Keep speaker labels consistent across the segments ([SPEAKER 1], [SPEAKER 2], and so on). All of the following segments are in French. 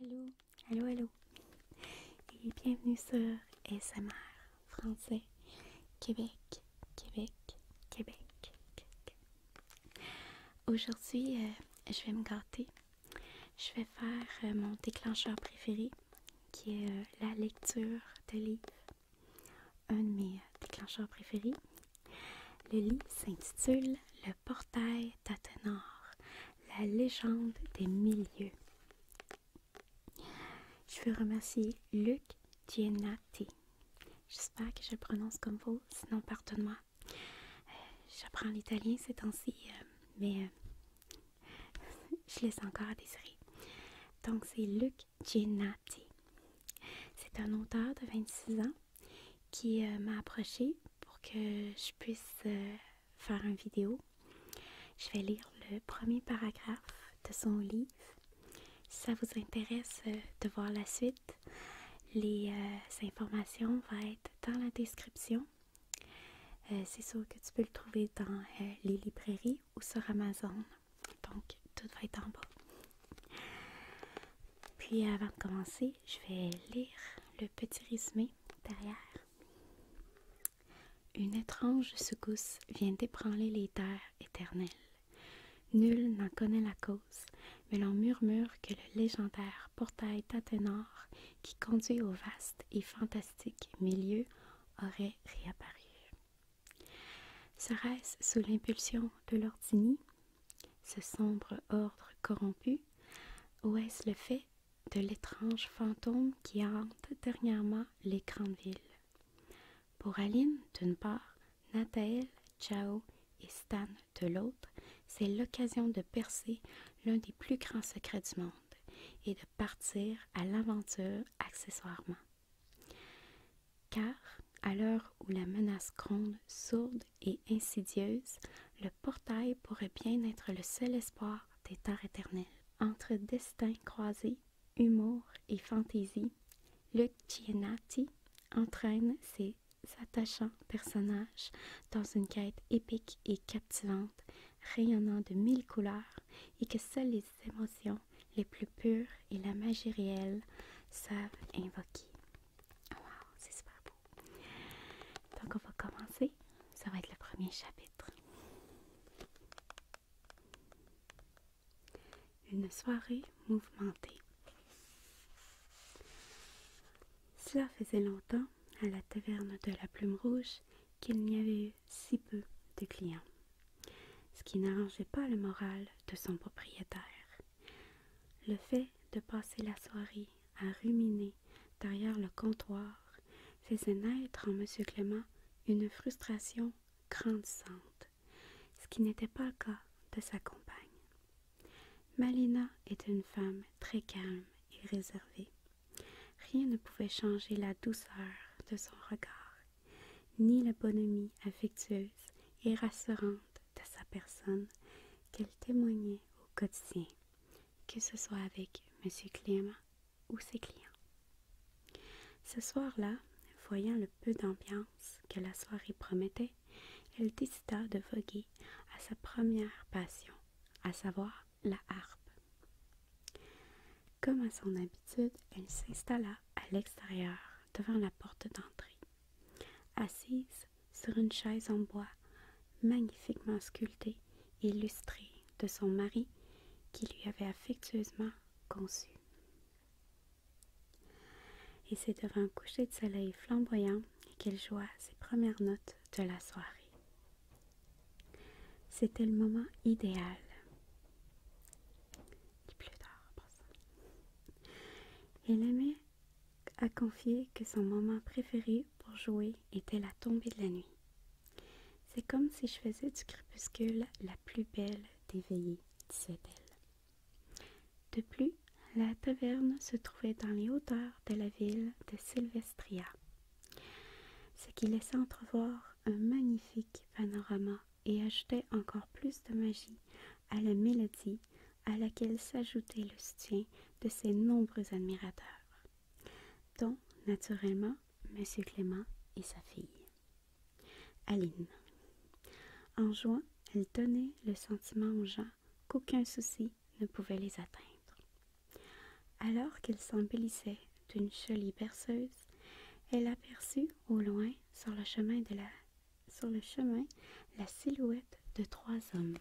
[SPEAKER 1] Allô, allô, allô, et bienvenue sur ASMR français, Québec, Québec, Québec. Aujourd'hui, je vais me gâter. Je vais faire mon déclencheur préféré, qui est la lecture de livres. Un de mes déclencheurs préférés. Le livre s'intitule Le portail d'Athénor, la légende des milieux. Je veux remercier Luc Giennati. J'espère que je le prononce comme vous, sinon pardonne-moi. J'apprends l'italien ces temps-ci, mais je laisse encore à désirer. Donc c'est Luc Giennati. C'est un auteur de 26 ans qui m'a approché pour que je puisse faire une vidéo. Je vais lire le premier paragraphe de son livre. Si ça vous intéresse de voir la suite, les informations vont être dans la description. C'est sûr que tu peux le trouver dans les librairies ou sur Amazon. Donc, tout va être en bas. Puis, avant de commencer, je vais lire le petit résumé derrière. Une étrange secousse vient d'ébranler les terres éternelles. Nul n'en connaît la cause, mais l'on murmure que le légendaire portail d'Athénor, qui conduit au vaste et fantastique milieu, aurait réapparu. Serait-ce sous l'impulsion de l'Ordini, ce sombre ordre corrompu, ou est-ce le fait de l'étrange fantôme qui hante dernièrement les grandes villes? Pour Aline, d'une part, Nathaël, Chao et Stan de l'autre, c'est l'occasion de percer l'un des plus grands secrets du monde et de partir à l'aventure accessoirement. Car, à l'heure où la menace gronde, sourde et insidieuse, le portail pourrait bien être le seul espoir des terres éternelles. Entre destins croisés, humour et fantaisie, Luc Giennati entraîne ses attachants personnages dans une quête épique et captivante, rayonnant de mille couleurs et que seules les émotions les plus pures et la magie réelle savent invoquer. Wow, c'est super beau. Donc on va commencer. Ça va être le premier chapitre. Une soirée mouvementée. Cela faisait longtemps, à la taverne de la Plume Rouge, qu'il n'y avait eu si peu de clients, ce qui n'arrangeait pas le moral de son propriétaire. Le fait de passer la soirée à ruminer derrière le comptoir faisait naître en M. Clément une frustration grandissante, ce qui n'était pas le cas de sa compagne. Malina était une femme très calme et réservée. Rien ne pouvait changer la douceur de son regard, ni la bonhomie affectueuse et rassurante de sa personne qu'elle témoignait au quotidien, que ce soit avec M. Clément ou ses clients. Ce soir-là, voyant le peu d'ambiance que la soirée promettait, elle décida de voguer à sa première passion, à savoir la harpe. Comme à son habitude, elle s'installa à l'extérieur, devant la porte d'entrée. Assise sur une chaise en bois, magnifiquement sculptée et illustrée de son mari qui lui avait affectueusement conçue. Et c'est devant un coucher de soleil flamboyant qu'elle joua ses premières notes de la soirée. C'était le moment idéal. Il pleut dehors pour ça. Elle aimait à confier que son moment préféré pour jouer était la tombée de la nuit. C'est comme si je faisais du crépuscule la plus belle des veillées, disait-elle. De plus, la taverne se trouvait dans les hauteurs de la ville de Sylvestria, ce qui laissait entrevoir un magnifique panorama et ajoutait encore plus de magie à la mélodie à laquelle s'ajoutait le soutien de ses nombreux admirateurs, dont, naturellement, M. Clément et sa fille, Aline. En jouant, elle donnait le sentiment aux gens qu'aucun souci ne pouvait les atteindre. Alors qu'il s'embellissait d'une jolie berceuse, elle aperçut au loin, sur le chemin, la silhouette de 3 hommes.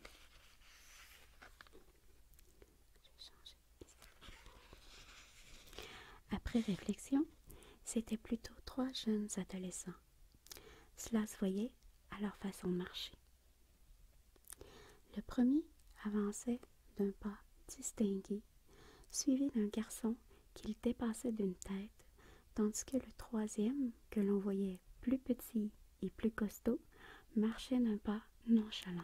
[SPEAKER 1] Après réflexion, c'étaient plutôt 3 jeunes adolescents. Cela se voyait à leur façon de marcher. Le premier avançait d'un pas distingué, suivi d'un garçon qu'il dépassait d'une tête, tandis que le troisième, que l'on voyait plus petit et plus costaud, marchait d'un pas nonchalant.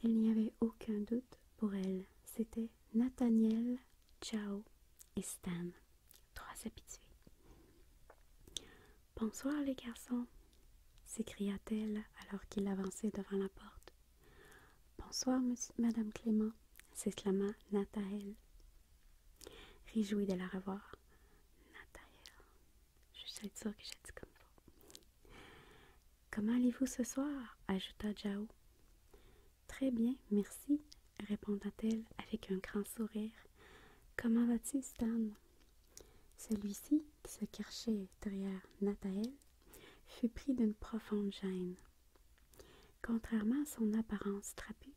[SPEAKER 1] Il n'y avait aucun doute pour elle, c'était Nathaniel, Chao et Stan, 3 habitués. « Bonsoir les garçons !» s'écria-t-elle alors qu'il avançait devant la porte. « Bonsoir, Madame Clément !» s'exclama Nathanaël, réjoui de la revoir. « Nathanaël, je suis sûre que j'ai dit comme ça. »« Comment allez-vous ce soir ?» ajouta Chao. « Très bien, merci, » répondit-elle avec un grand sourire. « Comment vas-tu, Stan ?» Celui-ci, qui se cachait derrière Nathanaël, fut pris d'une profonde gêne. Contrairement à son apparence trapue,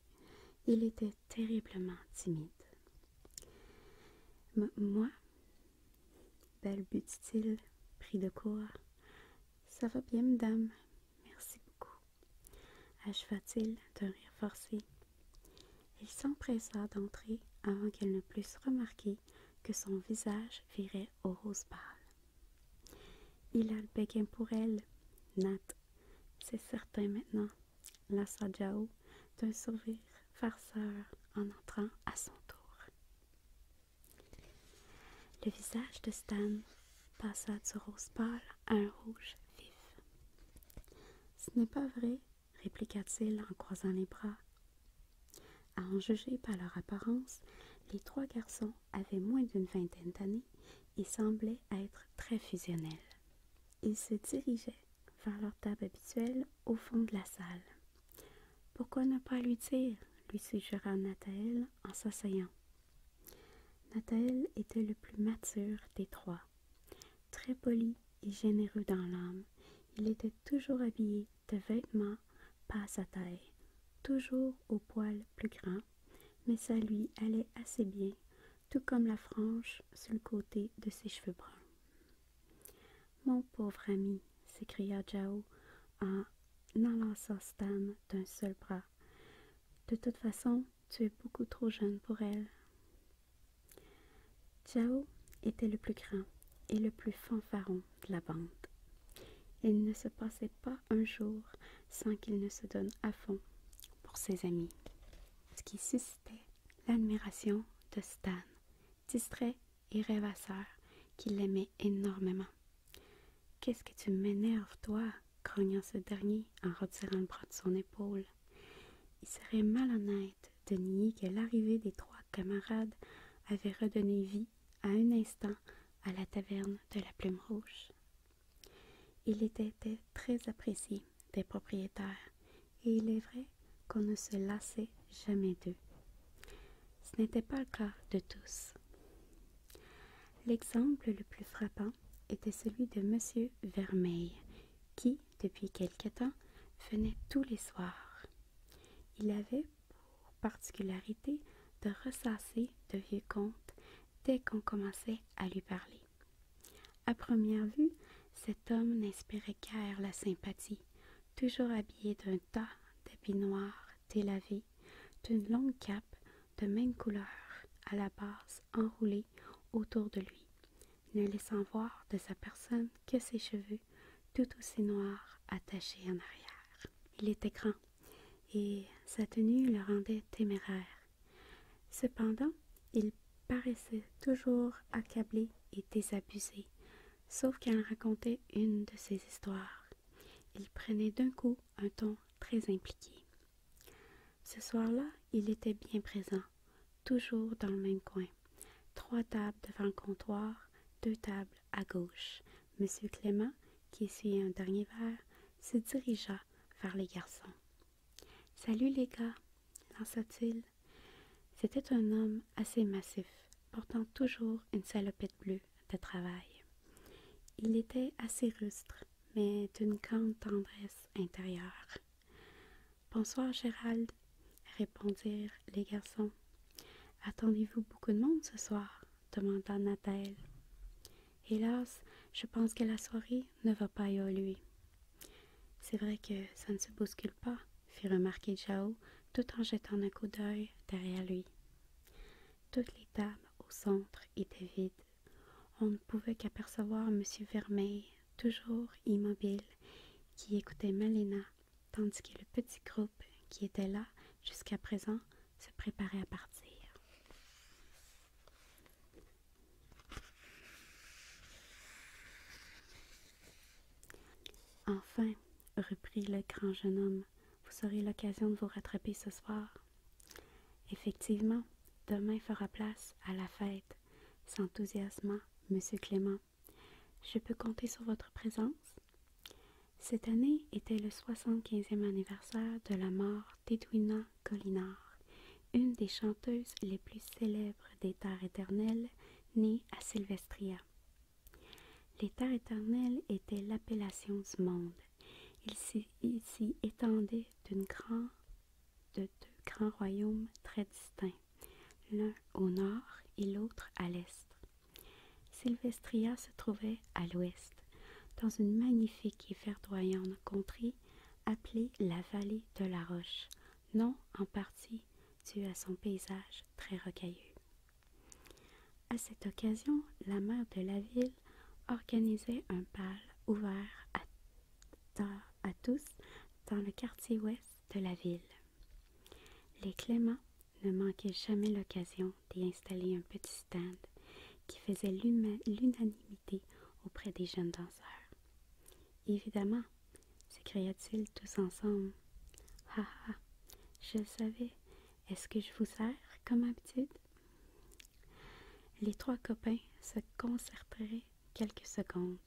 [SPEAKER 1] il était terriblement timide. « Moi, balbutia-t-il, pris de court. « Ça va bien, madame, merci beaucoup, » acheva-t-il d'un rire forcé. Il s'empressa d'entrer avant qu'elle ne puisse remarquer que son visage virait au rose pâle. Il a le béguin pour elle, Nat, c'est certain maintenant, lassa Chao d'un sourire farceur en entrant à son tour. Le visage de Stan passa du rose pâle à un rouge vif. « Ce n'est pas vrai, » répliqua-t-il en croisant les bras. À en juger par leur apparence, les 3 garçons avaient moins d'une vingtaine d'années et semblaient être très fusionnels. Ils se dirigeaient vers leur table habituelle au fond de la salle. « Pourquoi ne pas lui dire ?» lui suggéra Nathanaël en s'asseyant. Nathanaël était le plus mature des 3. Très poli et généreux dans l'âme, il était toujours habillé de vêtements pas à sa taille, toujours au poil plus grand, mais ça lui allait assez bien, tout comme la frange sur le côté de ses cheveux bruns. « Mon pauvre ami !» s'écria Chao en enlaçant Stan d'un seul bras. « De toute façon, tu es beaucoup trop jeune pour elle. » Chao était le plus grand et le plus fanfaron de la bande. Il ne se passait pas un jour sans qu'il ne se donne à fond pour ses amis, ce qui suscitait l'admiration de Stan, distrait et rêvasseur, qui l'aimait énormément. « Qu'est-ce que tu m'énerves, toi ?» grogna ce dernier en retirant le bras de son épaule. Il serait malhonnête de nier que l'arrivée des 3 camarades avait redonné vie à un instant à la taverne de la Plume Rouge. Il était très apprécié des propriétaires, et il est vrai qu'on ne se lassait jamais d'eux. Ce n'était pas le cas de tous. L'exemple le plus frappant était celui de M. Vermeil, qui, depuis quelque temps, venait tous les soirs. Il avait pour particularité de ressasser de vieux contes dès qu'on commençait à lui parler. À première vue, cet homme n'inspirait guère la sympathie, toujours habillé d'un tas d'habits noirs délavés, d'une longue cape de même couleur à la base enroulée autour de lui, ne laissant voir de sa personne que ses cheveux tout aussi noirs attachés en arrière. Il était grand et sa tenue le rendait téméraire. Cependant, il paraissait toujours accablé et désabusé, sauf quand il racontait une de ses histoires. Il prenait d'un coup un ton très impliqué. Ce soir-là, il était bien présent, toujours dans le même coin. 3 tables devant le comptoir, 2 tables à gauche. Monsieur Clément, qui essuyait un dernier verre, se dirigea vers les garçons. « Salut les gars !» lança-t-il. C'était un homme assez massif, portant toujours une salopette bleue de travail. Il était assez rustre, mais d'une grande tendresse intérieure. « Bonsoir, Gérald, » répondirent les garçons. « Attendez-vous beaucoup de monde ce soir ?» demanda Nathanaël. « Hélas, je pense que la soirée ne va pas évoluer. »« C'est vrai que ça ne se bouscule pas, » fit remarquer Zhao, tout en jetant un coup d'œil derrière lui. Toutes les tables au centre étaient vides. On ne pouvait qu'apercevoir M. Vermeil, toujours immobile, qui écoutait Malena, tandis que le petit groupe qui était là jusqu'à présent se préparait à partir. Enfin, reprit le grand jeune homme, vous aurez l'occasion de vous rattraper ce soir. Effectivement, demain fera place à la fête, s'enthousiasma M. Clément. Je peux compter sur votre présence? Cette année était le 75e anniversaire de la mort d'Edwina Collinard, une des chanteuses les plus célèbres des Terres éternelles, née à Sylvestria. Les Terres éternelles étaient l'appellation du monde. Il s'y étendait de deux grands royaumes très distincts, l'un au nord et l'autre à l'est. Sylvestria se trouvait à l'ouest, dans une magnifique et verdoyante contrée appelée la vallée de la Roche, nom en partie dû à son paysage très rocailleux. À cette occasion, la mère de la ville organisait un bal ouvert à tous dans le quartier ouest de la ville. Les Clément ne manquaient jamais l'occasion d'y installer un petit stand qui faisait l'unanimité auprès des jeunes danseurs. Évidemment, s'écria-t-il tous ensemble. Ha ha, je le savais. Est-ce que je vous sers comme habitude? Les trois copains se concerteraient quelques secondes.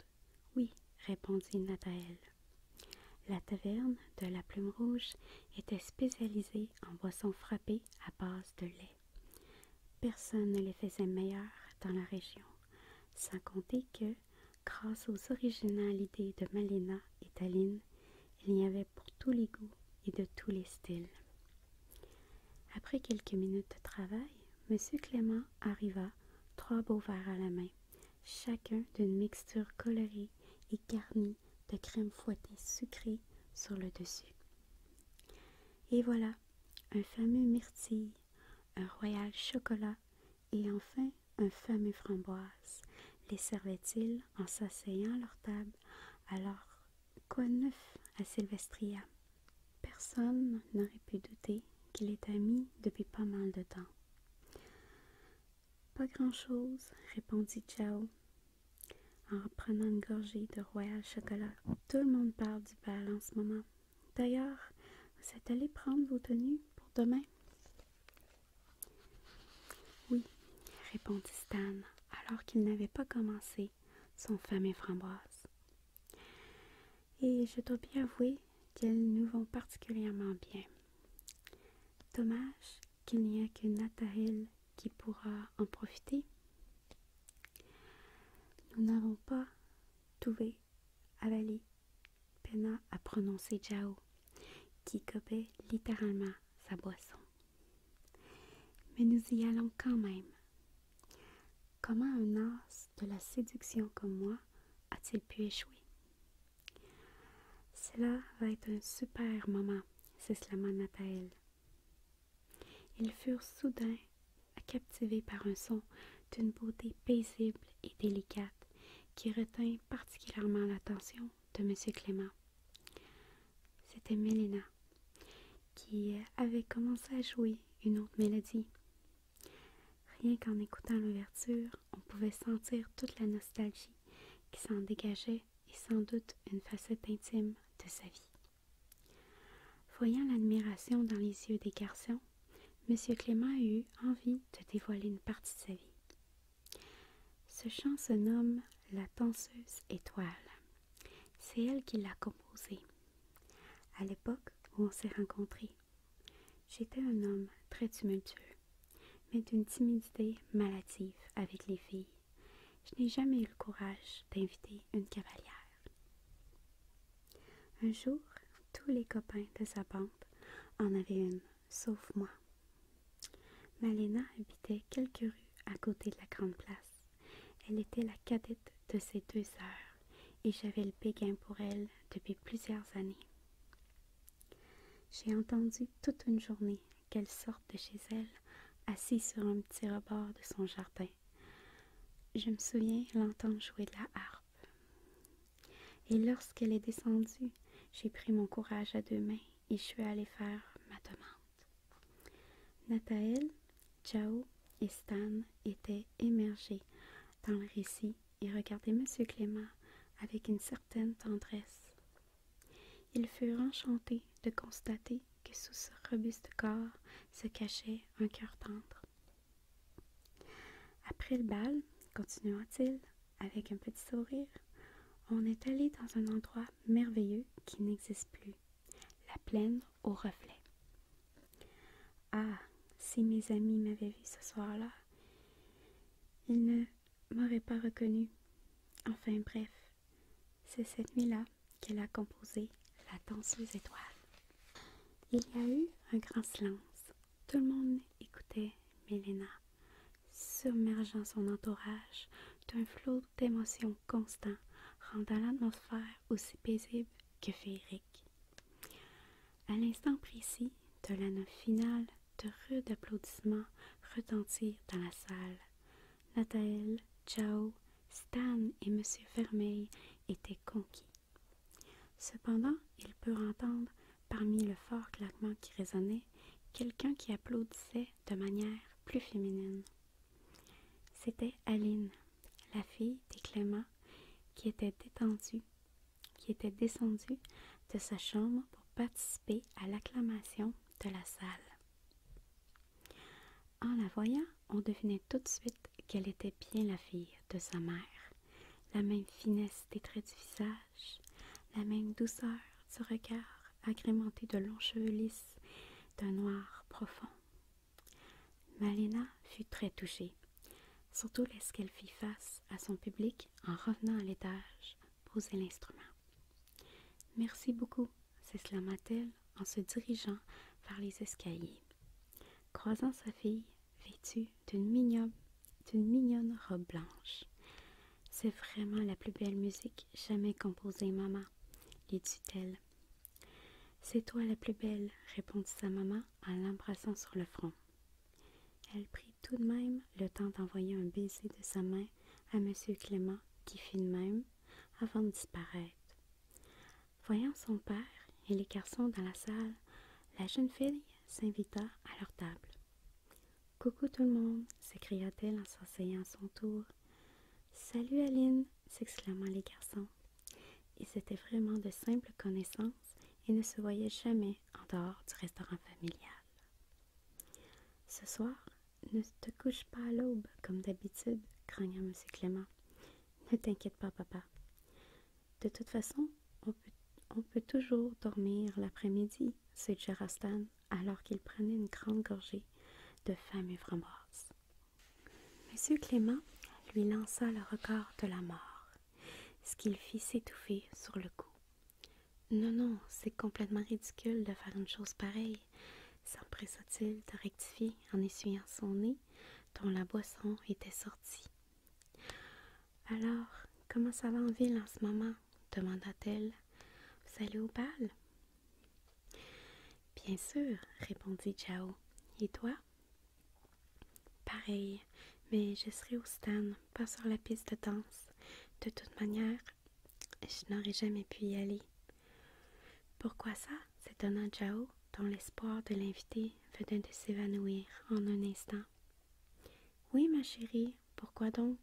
[SPEAKER 1] Oui, répondit Nathanaël. La taverne de la Plume Rouge était spécialisée en boissons frappées à base de lait. Personne ne les faisait meilleures dans la région, sans compter que, grâce aux originalités de Malena et Taline, il y avait pour tous les goûts et de tous les styles. Après quelques minutes de travail, M. Clément arriva, 3 beaux verres à la main, chacun d'une mixture colorée et garnie de crème fouettée sucrée sur le dessus. Et voilà, un fameux myrtille, un royal chocolat et enfin un fameux framboise. Les servait-il en s'asseyant à leur table. Alors, quoi de neuf à Sylvestria? Personne n'aurait pu douter qu'il était ami depuis pas mal de temps. Pas grand-chose, répondit Zhao, en reprenant une gorgée de royal chocolat. Tout le monde parle du bal en ce moment. D'ailleurs, vous êtes allé prendre vos tenues pour demain? Oui, répondit Stan, alors qu'il n'avait pas commencé son fameux framboise. Et je dois bien avouer qu'elles nous vont particulièrement bien. Dommage qu'il n'y ait que Nathanaël qui pourra en profiter. Nous n'avons pas trouvé avalé, peina à prononcer Zhao, qui gobait littéralement sa boisson. Mais nous y allons quand même. Comment un as de la séduction comme moi a-t-il pu échouer? Cela va être un super moment, s'exclama Nathanaël. Ils furent soudain captivés par un son d'une beauté paisible et délicate qui retint particulièrement l'attention de M. Clément. C'était Mélina, qui avait commencé à jouer une autre mélodie. Rien qu'en écoutant l'ouverture, on pouvait sentir toute la nostalgie qui s'en dégageait et sans doute une facette intime de sa vie. Voyant l'admiration dans les yeux des garçons, M. Clément eut envie de dévoiler une partie de sa vie. Ce chant se nomme La danseuse étoile. C'est elle qui l'a composé. À l'époque où on s'est rencontrés, j'étais un homme très tumultueux, mais d'une timidité maladive avec les filles. Je n'ai jamais eu le courage d'inviter une cavalière. Un jour, tous les copains de sa bande en avaient une, sauf moi. Malena habitait quelques rues à côté de la grande place. Elle était la cadette de ses 2 sœurs et j'avais le béguin pour elle depuis plusieurs années. J'ai entendu toute une journée qu'elle sorte de chez elle, assise sur un petit rebord de son jardin. Je me souviens l'entendre jouer de la harpe. Et lorsqu'elle est descendue, j'ai pris mon courage à 2 mains et je suis allée faire ma demande. Nathaël, Jao et Stan étaient émergés dans le récit et regardaient M. Clément avec une certaine tendresse. Ils furent enchantés de constater que sous ce robuste corps se cachait un cœur tendre. Après le bal, continua-t-il avec un petit sourire, on est allé dans un endroit merveilleux qui n'existe plus, la plaine aux reflets. Ah, si mes amis m'avaient vu ce soir-là, ils ne m'auraient pas reconnu. Enfin bref, c'est cette nuit-là qu'elle a composé La danseuse étoile. Il y a eu un grand silence. Tout le monde écoutait Mélena, submergeant son entourage d'un flot d'émotions constant, rendant l'atmosphère aussi paisible que féerique. À l'instant précis de la note finale, de rudes applaudissements retentirent dans la salle. Nathaël, Jao, Stan et M. Vermeil étaient conquis. Cependant, ils purent entendre, parmi le fort claquement qui résonnait, quelqu'un qui applaudissait de manière plus féminine. C'était Aline, la fille des Clément, qui était descendue de sa chambre pour participer à l'acclamation de la salle. En la voyant, on devinait tout de suite qu'elle était bien la fille de sa mère. La même finesse des traits du visage, la même douceur du regard agrémenté de longs cheveux lisses d'un noir profond. Malena fut très touchée, surtout lorsqu'elle fit face à son public en revenant à l'étage poser l'instrument. « Merci beaucoup », s'exclama-t-elle en se dirigeant vers les escaliers, croisant sa fille vêtue d'une mignonne robe blanche. « C'est vraiment la plus belle musique jamais composée, maman, lui dit-elle. « C'est toi la plus belle, répondit sa maman en l'embrassant sur le front. Elle prit tout de même le temps d'envoyer un baiser de sa main à M. Clément, qui fit de même, avant de disparaître. Voyant son père et les garçons dans la salle, la jeune fille s'invita à leur table. « Coucou tout le monde !» s'écria-t-elle en s'asseyant à son tour. « Salut Aline !» s'exclama les garçons. Ils étaient vraiment de simples connaissances et ne se voyaient jamais en dehors du restaurant familial. « Ce soir, ne te couche pas à l'aube comme d'habitude, grogna M. Clément. Ne t'inquiète pas, papa. De toute façon, on peut toujours dormir l'après-midi, suggéra Stan, alors qu'il prenait une grande gorgée de fameux framboises. M. Clément lui lança le regard de la mort, ce qu'il fit s'étouffer sur le coup. Non, non, c'est complètement ridicule de faire une chose pareille, s'empressa-t-il de rectifier en essuyant son nez, dont la boisson était sortie. Alors, comment ça va en ville en ce moment? Demanda-t-elle. Vous allez au bal? Bien sûr, répondit Jao. Et toi? Pareil, mais je serai au stand, pas sur la piste de danse. De toute manière, je n'aurais jamais pu y aller. Pourquoi ça? S'étonna Jao, dont l'espoir de l'inviter venait de s'évanouir en un instant. Oui, ma chérie, pourquoi donc?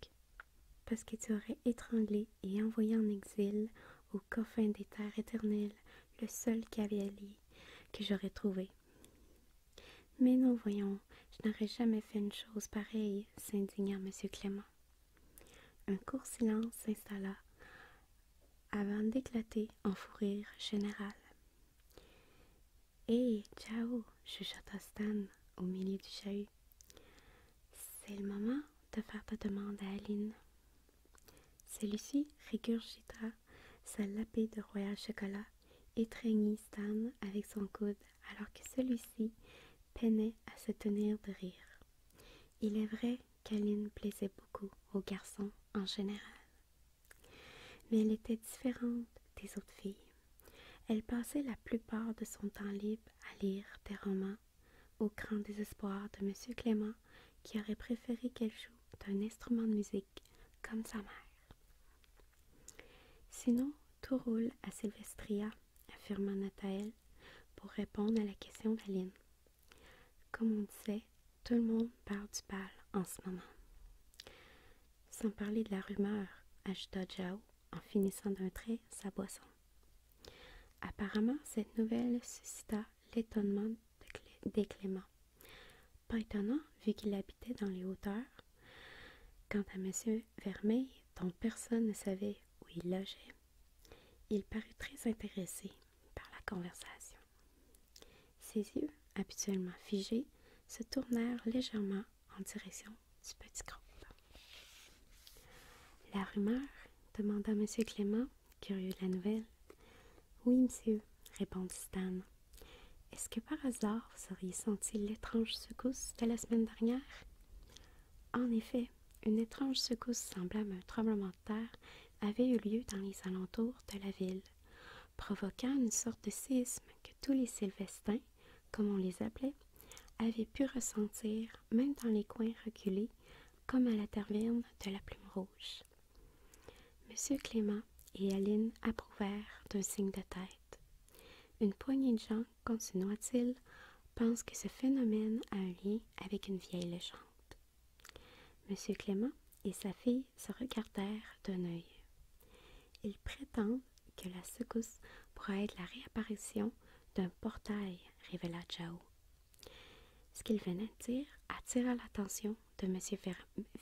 [SPEAKER 1] Parce que tu aurais étranglé et envoyé en exil aux confins des terres éternelles le seul cavalier que j'aurais trouvé. Mais non, voyons, je n'aurais jamais fait une chose pareille, s'indigna M. Clément. Un court silence s'installa avant d'éclater en fou rire général. « Hé, ciao !» chuchota Stan au milieu du chahut. C'est le moment de faire ta demande à Aline. Celui-ci régurgita sa lapée de Royal Chocolat, étreignit Stan avec son coude alors que celui-ci peinait à se tenir de rire. Il est vrai qu'Aline plaisait beaucoup aux garçons en général. Mais elle était différente des autres filles. Elle passait la plupart de son temps libre à lire des romans, au grand désespoir de M. Clément, qui aurait préféré qu'elle joue d'un instrument de musique comme sa mère. Sinon, tout roule à Sylvestria, affirma Nathaël, pour répondre à la question d'Aline. Comme on disait, tout le monde parle du bal en ce moment. Sans parler de la rumeur, ajouta Jao, en finissant d'un trait sa boisson. Apparemment, cette nouvelle suscita l'étonnement des Clément. Pas étonnant, vu qu'il habitait dans les hauteurs. Quant à M. Vermeil, dont personne ne savait où il logeait, il parut très intéressé par la conversation. Ses yeux, habituellement figés, se tournèrent légèrement en direction du petit groupe. La rumeur demanda M. Clément, curieux de la nouvelle. Oui, monsieur, répondit Stan. Est-ce que par hasard vous auriez senti l'étrange secousse de la semaine dernière? En effet, une étrange secousse semblable à un tremblement de terre avait eu lieu dans les alentours de la ville, provoquant une sorte de séisme que tous les Sylvestins, comme on les appelait, avaient pu ressentir même dans les coins reculés, comme à la taverne de la Plume Rouge. M. Clément et Aline approuvèrent d'un signe de tête. Une poignée de gens, continua-t-il, pensent que ce phénomène a un lien avec une vieille légende. M. Clément et sa fille se regardèrent d'un œil. Ils prétendent que la secousse pourrait être la réapparition d'un portail, révéla Jao. Ce qu'il venait de dire attira l'attention de M.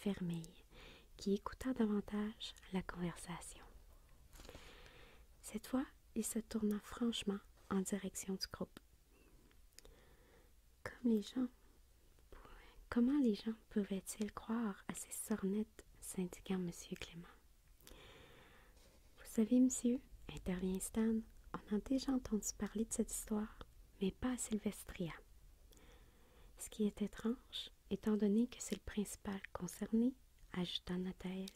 [SPEAKER 1] Vermeil, qui écouta davantage la conversation. Cette fois, il se tourna franchement en direction du groupe. Comment les gens pouvaient-ils croire à ces sornettes, s'indigna M. Clément. Vous savez, monsieur, intervient Stan, on a déjà entendu parler de cette histoire, mais pas à Sylvestria. Ce qui est étrange, étant donné que c'est le principal concerné, ajouta Nathaël.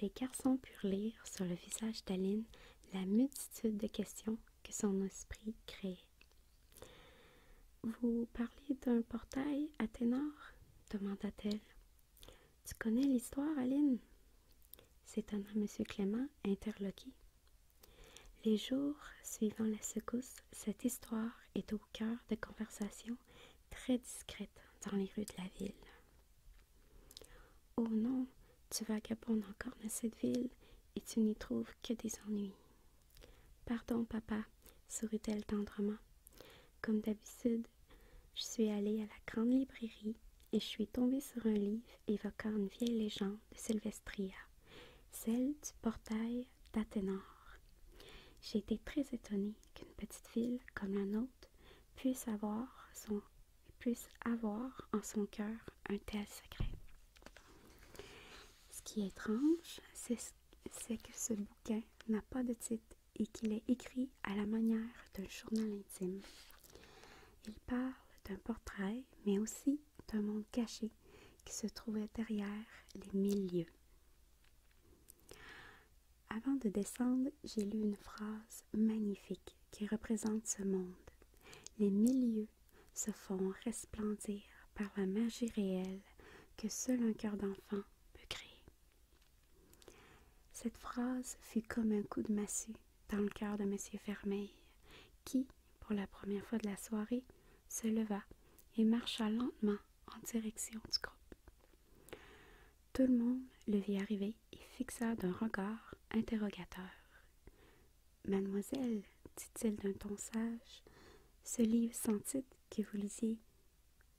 [SPEAKER 1] Les garçons purent lire sur le visage d'Aline la multitude de questions que son esprit créait. Vous parlez d'un portail à ténor? Demanda-t-elle. Tu connais l'histoire, Aline? S'étonna M. Clément, interloqué. Les jours suivant la secousse, cette histoire est au cœur de conversations très discrètes dans les rues de la ville. Oh non, tu vagabondes encore dans cette ville et tu n'y trouves que des ennuis. Pardon, papa, sourit-elle tendrement. Comme d'habitude, je suis allée à la grande librairie et je suis tombée sur un livre évoquant une vieille légende de Sylvestria, celle du portail d'Athénor. J'ai été très étonnée qu'une petite ville comme la nôtre puisse avoir en son cœur un tel secret. Ce qui est étrange, c'est que ce bouquin n'a pas de titre et qu'il est écrit à la manière d'un journal intime. Il parle d'un portrait, mais aussi d'un monde caché qui se trouvait derrière les 1000 lieues. Avant de descendre, j'ai lu une phrase magnifique qui représente ce monde. Les 1000 lieues se font resplendir par la magie réelle que seul un cœur d'enfant peut créer. Cette phrase fut comme un coup de massue dans le cœur de M. Vermeil, qui, pour la première fois de la soirée, se leva et marcha lentement en direction du groupe. Tout le monde le vit arriver et fixa d'un regard interrogateur. « Mademoiselle, dit-il d'un ton sage, ce livre sans titre que vous lisiez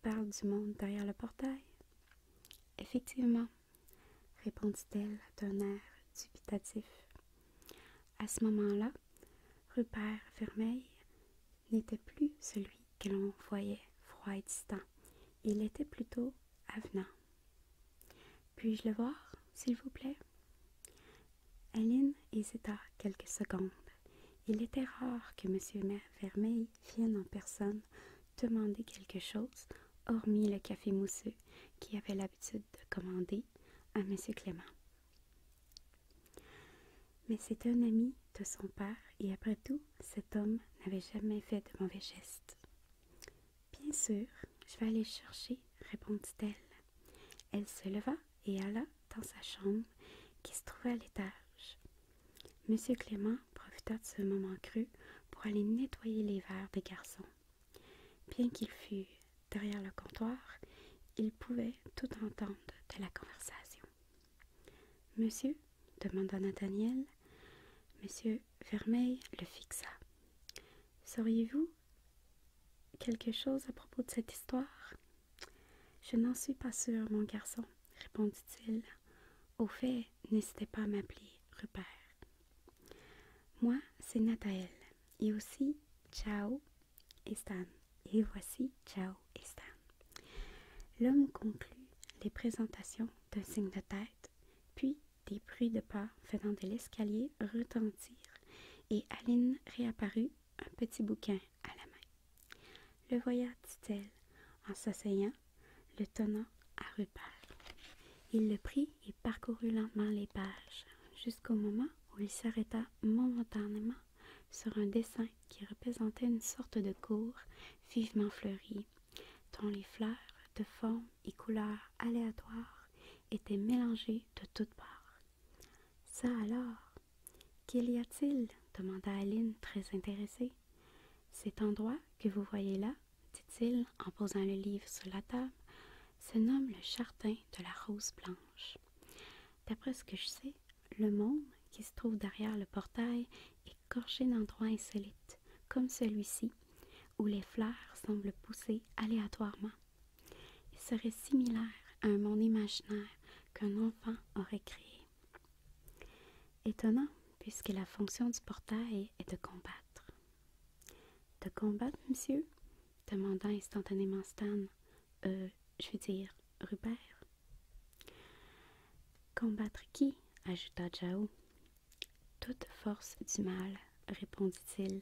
[SPEAKER 1] parle du monde derrière le portail? » « Effectivement, répondit-elle d'un air dubitatif. À ce moment-là, Rupert Vermeil n'était plus celui que l'on voyait froid et distant. Il était plutôt avenant. Puis-je le voir, s'il vous plaît? Aline hésita quelques secondes. Il était rare que M. Vermeil vienne en personne demander quelque chose, hormis le café mousseux qu'il avait l'habitude de commander à M. Clément. Mais c'était un ami de son père, et après tout, cet homme n'avait jamais fait de mauvais gestes. « Bien sûr, je vais aller le chercher, » répondit-elle. Elle se leva et alla dans sa chambre, qui se trouvait à l'étage. M. Clément profita de ce moment creux pour aller nettoyer les verres des garçons. Bien qu'il fût derrière le comptoir, il pouvait tout entendre de la conversation. « Monsieur ?» demanda Nathaniel. M. Vermeil le fixa. « Sauriez-vous quelque chose à propos de cette histoire? »« Je n'en suis pas sûr, mon garçon, » répondit-il. « Au fait, n'hésitez pas à m'appeler Rupert. Moi, c'est Nathaël, et aussi Ciao et Stan. Et voici Ciao et Stan. » L'homme conclut les présentations d'un signe de tête, puis des bruits de pas venant de l'escalier retentirent, et Aline réapparut, un petit bouquin à la main. « Le voilà, dit-elle, en s'asseyant, le tenant à Rupert. Il le prit et parcourut lentement les pages, jusqu'au moment où il s'arrêta momentanément sur un dessin qui représentait une sorte de cour vivement fleurie, dont les fleurs de formes et couleurs aléatoires étaient mélangées de toutes parts. « Ça alors, qu'y a-t-il? » demanda Aline, très intéressée. « Cet endroit que vous voyez là, dit-il en posant le livre sur la table, se nomme le jardin de la rose blanche. D'après ce que je sais, le monde qui se trouve derrière le portail est gorgé d'endroits insolites, comme celui-ci, où les fleurs semblent pousser aléatoirement. Il serait similaire à un monde imaginaire qu'un enfant aurait créé. Étonnant, puisque la fonction du portail est de combattre. « De combattre, monsieur ?» demanda instantanément Stan. Je veux dire, Rupert. « Combattre qui ?» ajouta Ciao. « Toute force du mal, » répondit-il,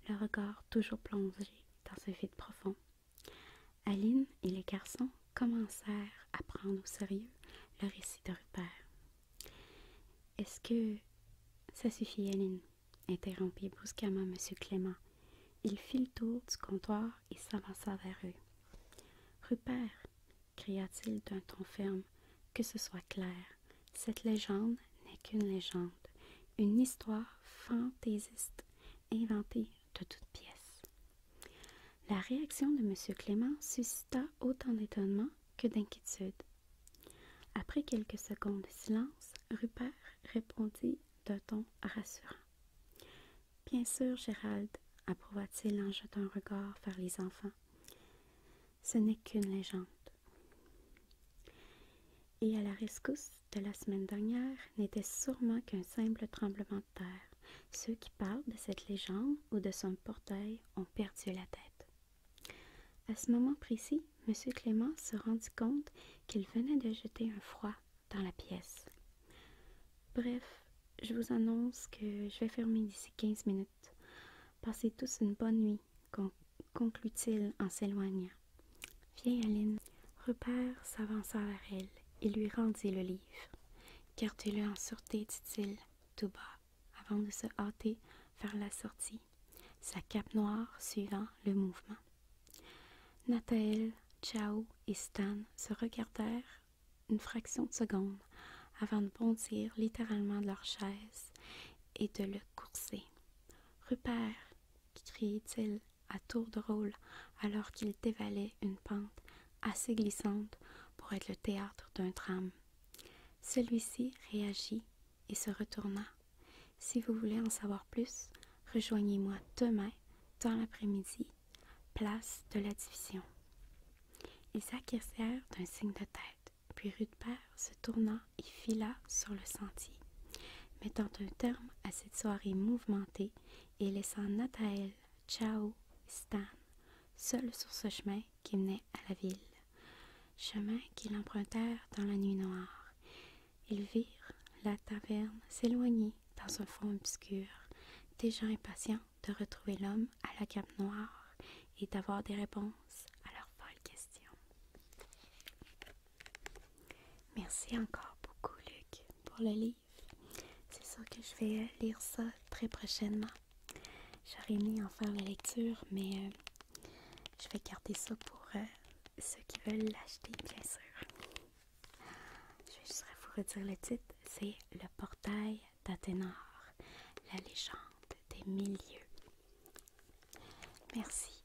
[SPEAKER 1] le regard toujours plongé dans ce vide profond. Aline et les garçons commencèrent à prendre au sérieux le récit de Rupert. « Est-ce que ça suffit, Aline ?» interrompit brusquement M. Clément. Il fit le tour du comptoir et s'avança vers eux. « Rupert, » cria-t-il d'un ton ferme, « que ce soit clair, cette légende n'est qu'une légende, une histoire fantaisiste inventée de toutes pièces. » La réaction de M. Clément suscita autant d'étonnement que d'inquiétude. Après quelques secondes de silence, Rupert répondit d'un ton rassurant. « Bien sûr, Gérald, » approuva-t-il en jetant un regard vers les enfants. « Ce n'est qu'une légende. » Et à la rescousse de la semaine dernière n'était sûrement qu'un simple tremblement de terre. Ceux qui parlent de cette légende ou de son portail ont perdu la tête. À ce moment précis, M. Clément se rendit compte qu'il venait de jeter un froid dans la pièce. « Bref, je vous annonce que je vais fermer d'ici 15 minutes. Passez tous une bonne nuit, » conclut-il en s'éloignant. « Viens, Aline. » Rupert s'avança vers elle et lui rendit le livre. « Gardez-le en sûreté, dit-il, tout bas, avant de se hâter vers la sortie, sa cape noire suivant le mouvement. » Nathaël, Ciao et Stan se regardèrent une fraction de seconde avant de bondir littéralement de leur chaise et de le courser. « Rupert !» criait-il à tour de rôle alors qu'il dévalait une pente assez glissante pour être le théâtre d'un drame. Celui-ci réagit et se retourna. « Si vous voulez en savoir plus, rejoignez-moi demain dans l'après-midi, place de la Division. » Ils s'acquiescèrent d'un signe de tête, puis Rupert se tourna et fila sur le sentier, mettant un terme à cette soirée mouvementée et laissant Nathaël, Ciao et Stan seuls sur ce chemin qui menait à la ville, chemin qu'ils empruntèrent dans la nuit noire. Ils virent la taverne s'éloigner dans un fond obscur, déjà impatients de retrouver l'homme à la cape noire et d'avoir des réponses à leurs folles questions. Merci encore beaucoup, Luc, pour le livre. C'est sûr que je vais lire ça très prochainement. J'aurais aimé en faire la lecture, mais je vais garder ça pour ceux qui veulent l'acheter, bien sûr. Je vais juste vous redire le titre. C'est Le portail d'Athénor, la légende des 1000 lieues. Merci